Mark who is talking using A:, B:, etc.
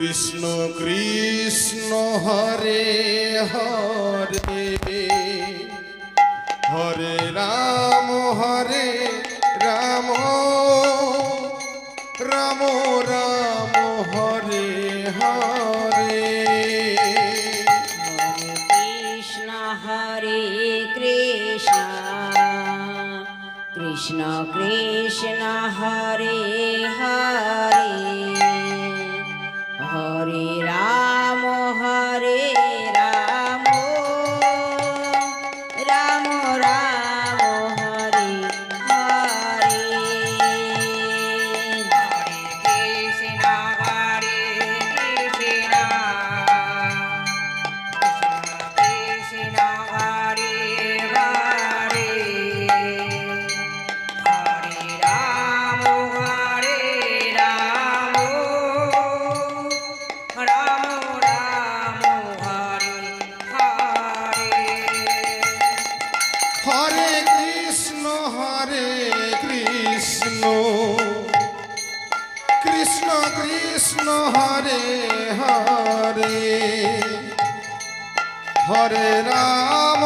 A: Krishna Krishna Hare Hare Hare Ram Ram Ram Hare Hare
B: Krishna Hare Krishna Krishna Krishna Hare Hare Hare Ram Ram Ram Hare Hare Krishna Hare Krishna Krishna Hare Hare Hare Ram Ram Ram Hare Hare
A: Hare Krishna Krishna Krishna Hare Hare Hare Ram